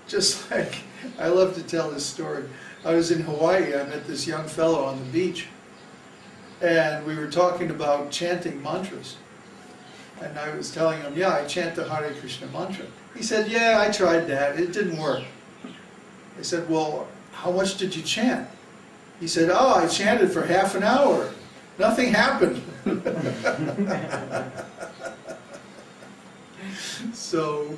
Just like, I love to tell this story. I was in Hawaii, I met this young fellow on the beach, and we were talking about chanting mantras. And I was telling him, yeah, I chant the Hare Krishna mantra. He said, yeah, I tried that, it didn't work. I said, well, how much did you chant? He said, oh, I chanted for half an hour. Nothing happened. So,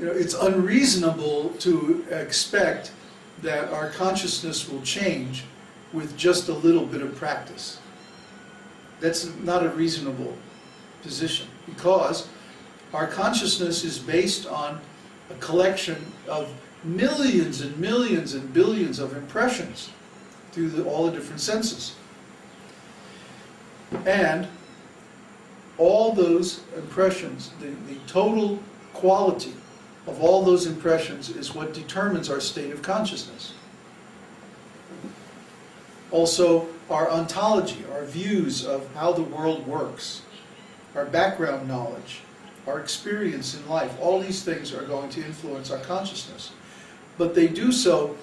it's unreasonable to expect that our consciousness will change with just a little bit of practice. That's not a reasonable position, because our consciousness is based on a collection of millions and millions and billions of impressions through all the different senses. And all those impressions, the total quality of all those impressions is what determines our state of consciousness. Also, our ontology, our views of how the world works, our background knowledge, our experience in life, all these things are going to influence our consciousness. But they do so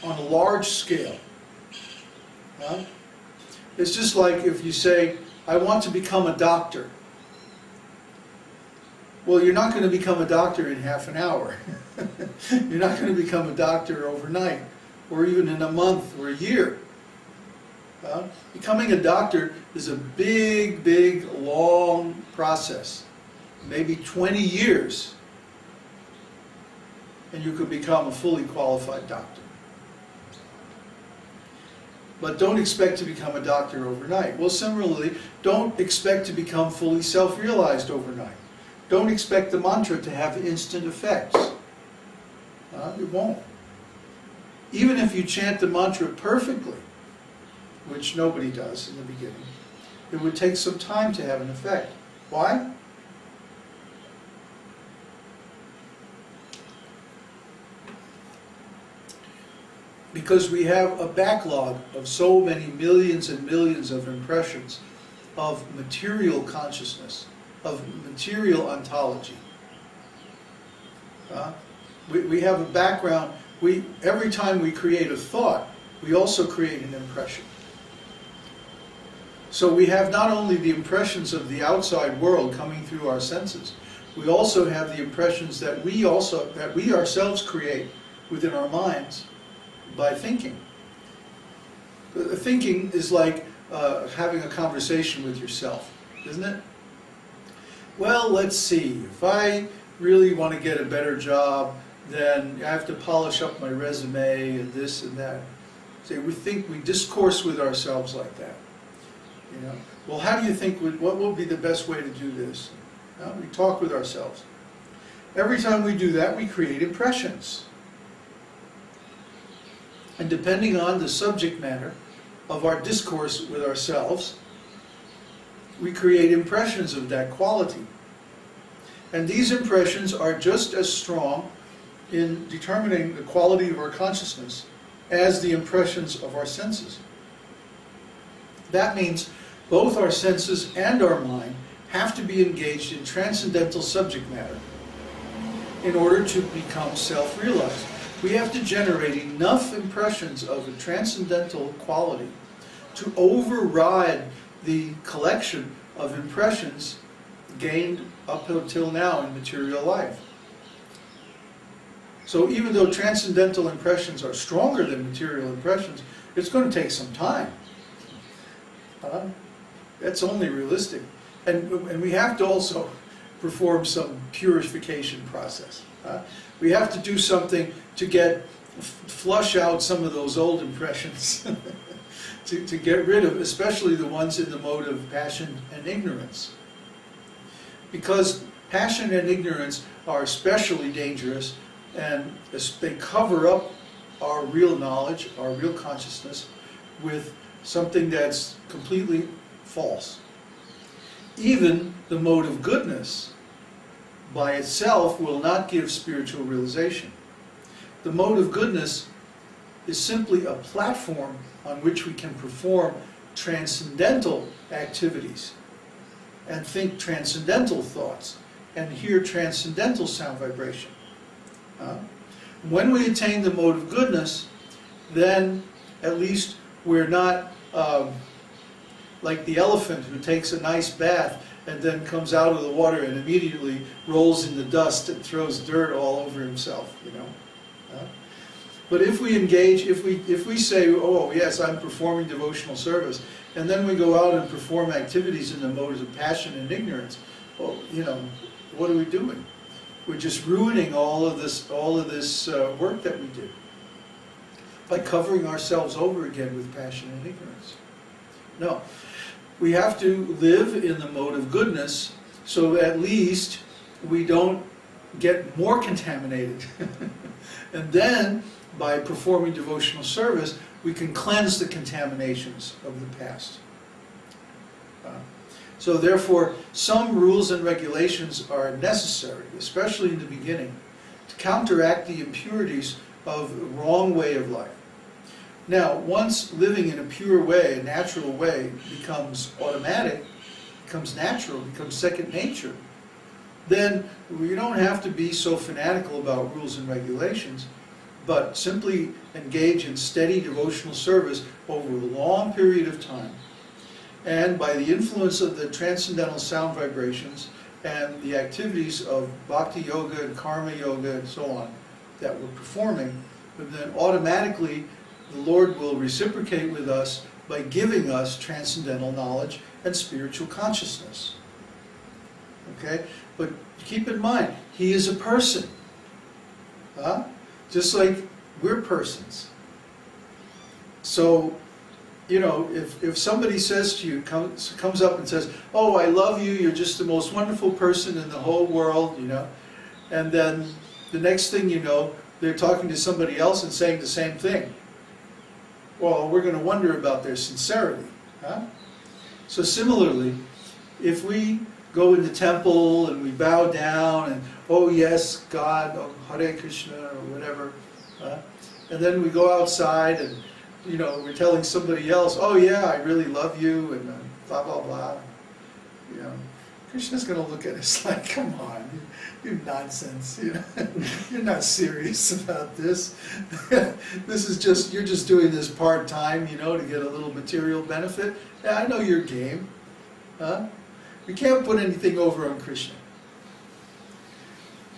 on a large scale. It's just like if you say, I want to become a doctor. Well, you're not going to become a doctor in half an hour. You're not going to become a doctor overnight, or even in a month or a year. Becoming a doctor is a big, big, long process. Maybe 20 years, and you could become a fully qualified doctor. But don't expect to become a doctor overnight. Well, similarly, don't expect to become fully self-realized overnight. Don't expect the mantra to have instant effects. It won't. Even if you chant the mantra perfectly, which nobody does in the beginning, it would take some time to have an effect. Why? Because we have a backlog of so many millions and millions of impressions of material consciousness, of material ontology. We have a background. Every time we create a thought, we also create an impression. So we have not only the impressions of the outside world coming through our senses, we also have the impressions that we ourselves create within our minds by thinking. Thinking is like having a conversation with yourself, isn't it? Well, let's see, if I really want to get a better job, then I have to polish up my resume and this and that. See, we discourse with ourselves like that. Well, how do you think, what will be the best way to do this? We talk with ourselves. Every time we do that, we create impressions. And depending on the subject matter of our discourse with ourselves, we create impressions of that quality. And these impressions are just as strong in determining the quality of our consciousness as the impressions of our senses. That means both our senses and our mind have to be engaged in transcendental subject matter in order to become self-realized. We have to generate enough impressions of a transcendental quality to override the collection of impressions gained up until now in material life. So even though transcendental impressions are stronger than material impressions, it's going to take some time. That's only realistic. And we have to also perform some purification process. We have to do something to flush out some of those old impressions, to get rid of, especially the ones in the mode of passion and ignorance. Because passion and ignorance are especially dangerous, and they cover up our real knowledge, our real consciousness, with something that's completely false. Even the mode of goodness by itself will not give spiritual realization. The mode of goodness is simply a platform on which we can perform transcendental activities and think transcendental thoughts and hear transcendental sound vibration. When we attain the mode of goodness, then at least we're not like the elephant who takes a nice bath and then comes out of the water and immediately rolls in the dust and throws dirt all over himself, you know. But if we engage, if we say, oh yes, I'm performing devotional service, and then we go out and perform activities in the modes of passion and ignorance, well, you know, what are we doing? We're just ruining all of this work that we did by covering ourselves over again with passion and ignorance. No, we have to live in the mode of goodness, so at least we don't get more contaminated. And then, by performing devotional service, we can cleanse the contaminations of the past. So therefore, some rules and regulations are necessary, especially in the beginning, to counteract the impurities of the wrong way of life. Now, once living in a pure way, a natural way, becomes automatic, becomes natural, becomes second nature, then we don't have to be so fanatical about rules and regulations, but simply engage in steady devotional service over a long period of time. And by the influence of the transcendental sound vibrations and the activities of bhakti yoga and karma yoga and so on that we're performing, then automatically the Lord will reciprocate with us by giving us transcendental knowledge and spiritual consciousness. Okay? But keep in mind, He is a person. Just like we're persons. So, you know, if somebody says to you, comes up and says, oh, I love you, you're just the most wonderful person in the whole world, you know, and then the next thing you know, they're talking to somebody else and saying the same thing. Well, we're going to wonder about their sincerity. So similarly, if we go in the temple and we bow down and, oh yes, God, oh, Hare Krishna, or whatever, and then we go outside and, you know, we're telling somebody else, oh yeah, I really love you, and blah, blah, blah. You know, Krishna's going to look at us like, come on, you nonsense, you know, you're not serious about this. This is just, you're just doing this part-time, you know, to get a little material benefit. Yeah, I know your game. We can't put anything over on Krishna.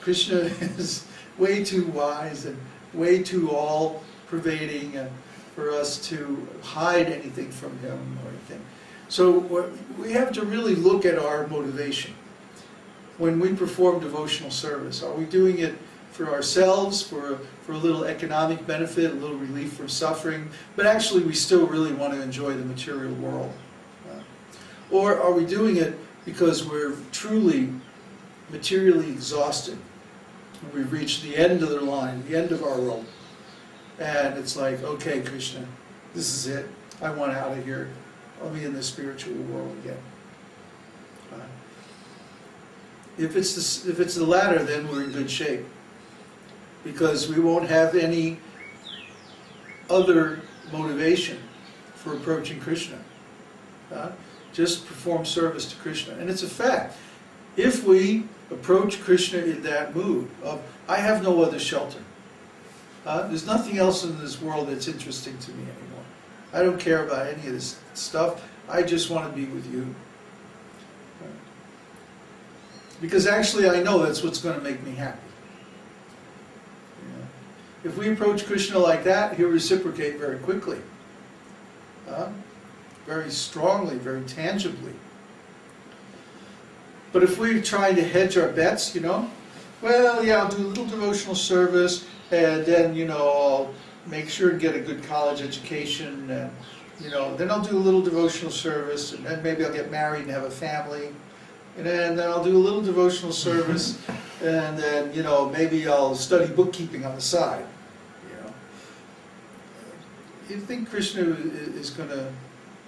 Krishna is way too wise and way too all-pervading and for us to hide anything from Him or anything. So we have to really look at our motivation. When we perform devotional service, are we doing it for ourselves, for a little economic benefit, a little relief from suffering, but actually we still really want to enjoy the material world? Or are we doing it because we're truly materially exhausted? We've reached the end of the line, the end of our rope. And it's like, okay, Krishna, this is it. I want out of here. I'll be in the spiritual world again. If it's the latter, then we're in good shape, because we won't have any other motivation for approaching Krishna. Just perform service to Krishna. And it's a fact. If we approach Krishna in that mood of, I have no other shelter. There's nothing else in this world that's interesting to me anymore. I don't care about any of this stuff. I just want to be with you. Because actually I know that's what's going to make me happy. If we approach Krishna like that, He'll reciprocate very quickly. Very strongly, very tangibly. But if we're trying to hedge our bets, you know, well, yeah, I'll do a little devotional service, and then, you know, I'll make sure to get a good college education, and, you know, then I'll do a little devotional service, and then maybe I'll get married and have a family, and then I'll do a little devotional service, and then, you know, maybe I'll study bookkeeping on the side, you know. You think Krishna is going to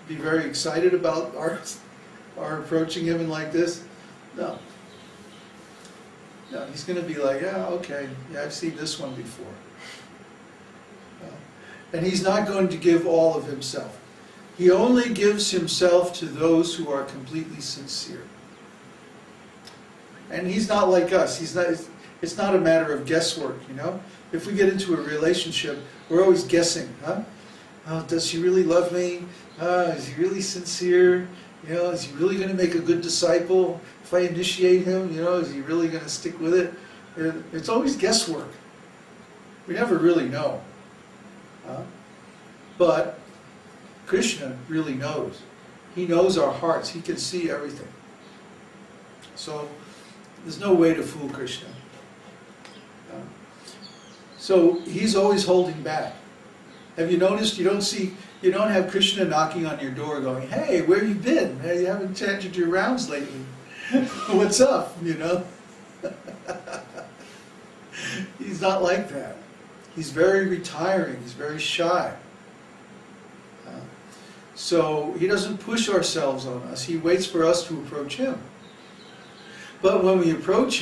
be very excited about our approaching Him like this? No. No, He's going to be like, yeah, okay, yeah, I've seen this one before. And He's not going to give all of Himself. He only gives Himself to those who are completely sincere. And He's not like us. It's not a matter of guesswork, you know. If we get into a relationship, we're always guessing, huh? Oh, does she really love me? Is he really sincere? You know, is he really going to make a good disciple? If I initiate him, you know, is he really going to stick with it? It's always guesswork. We never really know. But Krishna really knows. He knows our hearts. He can see everything. So there's no way to fool Krishna. So he's always holding back. Have you noticed you don't have Krishna knocking on your door going, "Hey, where you been? Hey, you haven't chanted your rounds lately. What's up?" You know? He's not like that. He's very retiring. He's very shy. So he doesn't push ourselves on us. He waits for us to approach him. But when we approach